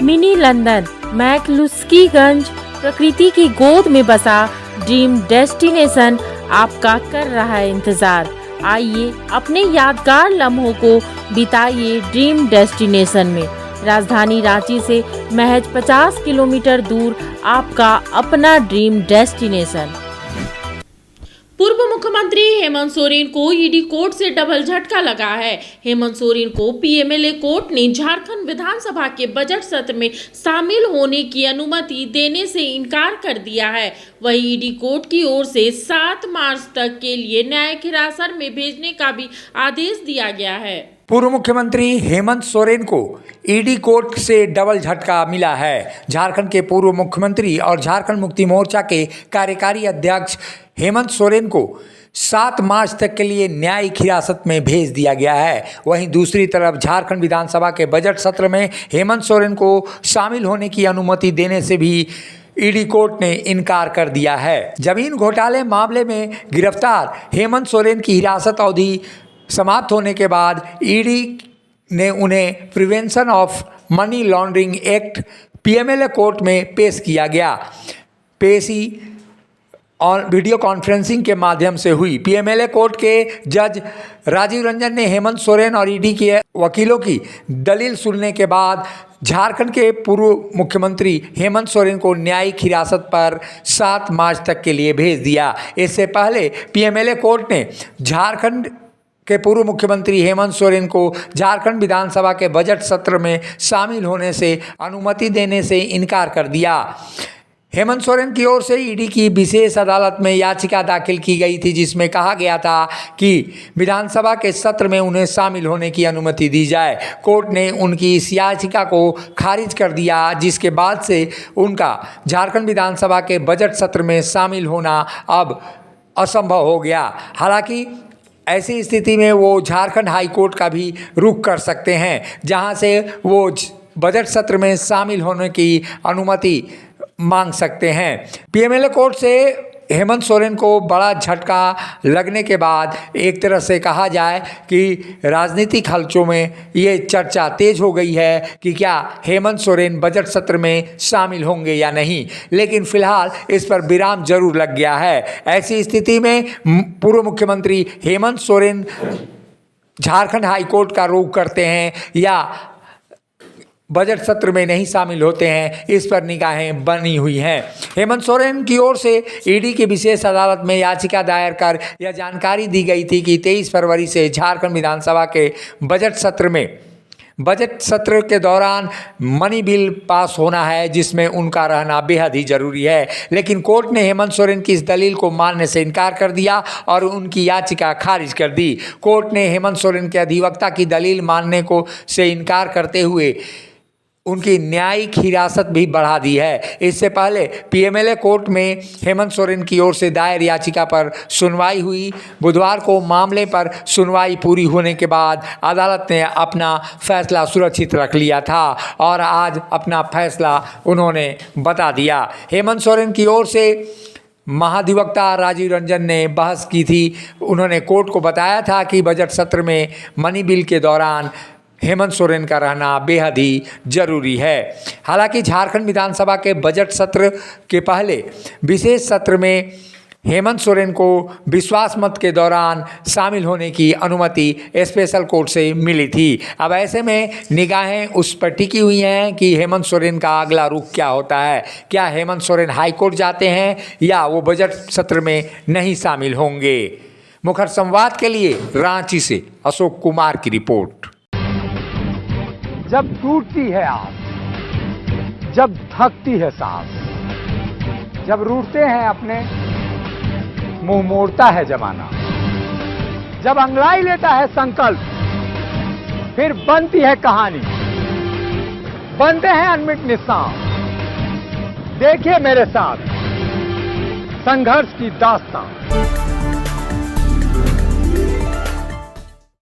Mini London McCluskieganj प्रकृति की गोद में बसा ड्रीम डेस्टिनेशन आपका कर रहा है इंतजार। आइए अपने यादगार लम्हों को बिताइए ड्रीम डेस्टिनेशन में। राजधानी रांची से महज 50 किलोमीटर दूर आपका अपना ड्रीम डेस्टिनेशन। पूर्व मुख्यमंत्री हेमंत सोरेन को ईडी कोर्ट से डबल झटका लगा है। हेमंत सोरेन को पीएमएलए कोर्ट ने झारखंड विधानसभा के बजट सत्र में शामिल होने की अनुमति देने से इनकार कर दिया है। वहीं ईडी कोर्ट की ओर से 7 मार्च तक के लिए न्यायिक हिरासत में भेजने का भी आदेश दिया गया है। पूर्व मुख्यमंत्री हेमंत सोरेन को ईडी कोर्ट से डबल झटका मिला है। झारखंड के पूर्व मुख्यमंत्री और झारखंड मुक्ति मोर्चा के कार्यकारी अध्यक्ष हेमंत सोरेन को 7 मार्च तक के लिए न्यायिक हिरासत में भेज दिया गया है। वहीं दूसरी तरफ झारखंड विधानसभा के बजट सत्र में हेमंत सोरेन को शामिल होने की अनुमति देने से भी ईडी कोर्ट ने इनकार कर दिया है। जमीन घोटाले मामले में गिरफ्तार हेमंत सोरेन की हिरासत अवधि समाप्त होने के बाद ईडी ने उन्हें prevention of money laundering act PMLA court में पेश किया गया। पेशी और वीडियो कॉन्फ्रेंसिंग के माध्यम से हुई। पीएमएलए कोर्ट के जज राजीव रंजन ने हेमंत सोरेन और ईडी के वकीलों की दलील सुनने के बाद झारखंड के पूर्व मुख्यमंत्री हेमंत सोरेन को न्यायिक हिरासत पर 7 मार्च तक के लिए भेज दिया। इससे पहले पीएमएलए कोर्ट ने झारखंड के पूर्व मुख्यमंत्री हेमंत सोरेन को झारखंड विधानसभा के बजट सत्र में शामिल होने से अनुमति देने से इनकार कर दिया। हेमंत सोरेन की ओर से ईडी की विशेष अदालत में याचिका दाखिल की गई थी, जिसमें कहा गया था कि विधानसभा के सत्र में उन्हें शामिल होने की अनुमति दी जाए। कोर्ट ने उनकी इस याचिका को खारिज कर दिया, जिसके बाद से उनका झारखंड विधानसभा के बजट सत्र में शामिल होना अब असंभव हो गया। हालांकि ऐसी स्थिति में वो झारखंड हाई कोर्ट का भी रुख कर सकते हैं, जहां से वो बजट सत्र में शामिल होने की अनुमति मांग सकते हैं। पीएमएलए कोर्ट से हेमंत सोरेन को बड़ा झटका लगने के बाद एक तरह से कहा जाए कि राजनीतिक हलचों में ये चर्चा तेज हो गई है कि क्या हेमंत सोरेन बजट सत्र में शामिल होंगे या नहीं। लेकिन फिलहाल इस पर विराम जरूर लग गया है। ऐसी स्थिति में पूर्व मुख्यमंत्री हेमंत सोरेन झारखंड हाई कोर्ट का रुख करते हैं या बजट सत्र में नहीं शामिल होते हैं, इस पर निगाहें बनी हुई हैं। हेमंत सोरेन की ओर से ईडी की विशेष अदालत में याचिका दायर कर यह जानकारी दी गई थी कि 23 फरवरी से झारखंड विधानसभा के बजट सत्र के दौरान मनी बिल पास होना है, जिसमें उनका रहना बेहद ही जरूरी है। लेकिन कोर्ट ने हेमंत सोरेन की इस दलील को मानने से इनकार कर दिया और उनकी याचिका खारिज कर दी। कोर्ट ने हेमंत सोरेन के अधिवक्ता की दलील मानने को से इनकार करते हुए उनकी न्यायिक हिरासत भी बढ़ा दी है। इससे पहले पीएमएलए कोर्ट में हेमंत सोरेन की ओर से दायर याचिका पर सुनवाई हुई। बुधवार को मामले पर सुनवाई पूरी होने के बाद अदालत ने अपना फैसला सुरक्षित रख लिया था और आज अपना फैसला उन्होंने बता दिया। हेमंत सोरेन की ओर से महाधिवक्ता राजीव रंजन ने बहस की थी। उन्होंने कोर्ट को बताया था कि बजट सत्र में मनी बिल के दौरान हेमंत सोरेन का रहना बेहद ही जरूरी है। हालांकि झारखंड विधानसभा के बजट सत्र के पहले विशेष सत्र में हेमंत सोरेन को विश्वास मत के दौरान शामिल होने की अनुमति स्पेशल कोर्ट से मिली थी। अब ऐसे में निगाहें उस पर टिकी हुई हैं कि हेमंत सोरेन का अगला रुख क्या होता है। क्या हेमंत सोरेन हाई कोर्ट जाते हैं या वो बजट सत्र में नहीं शामिल होंगे। मुखर संवाद के लिए रांची से अशोक कुमार की रिपोर्ट। जब टूटती है आस, जब थकती है सांस, जब रूठते हैं अपने, मुंह मोड़ता है जमाना, जब अंगड़ाई लेता है संकल्प, फिर बनती है कहानी, बनते हैं अनमिट निशान। देखिए मेरे साथ संघर्ष की दास्तां।